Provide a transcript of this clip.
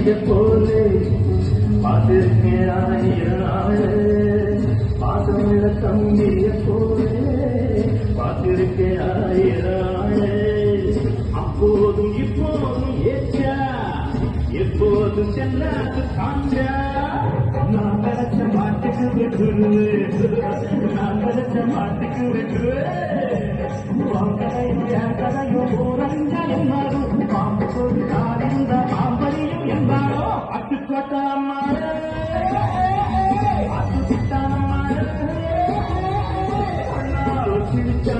தம்பிய போலே பார்த்திருக்கேன் ஆயிராளே பாசமுள்ள தம்பிய போலே பார்த்திருக்கேன் ஆயிராளே அப்போதும் இப்போதும் ஏச்சா எப்போதும் செல்லாது காஞ்சா நான் கிடைச்ச மாட்டுக்கு வெட்டுருவேன் நான் கிடைச்ச மாட்டுக்கு வெட்டுருவேன் கதையோ ஓரங்க எல்லாரும் பாம்பு ஒரு காலிந்த பாம்பரையும் என்பாரோ அட்டுக்கோட்டாமாறு அட்டுத்தானமாறு சிரிச்சா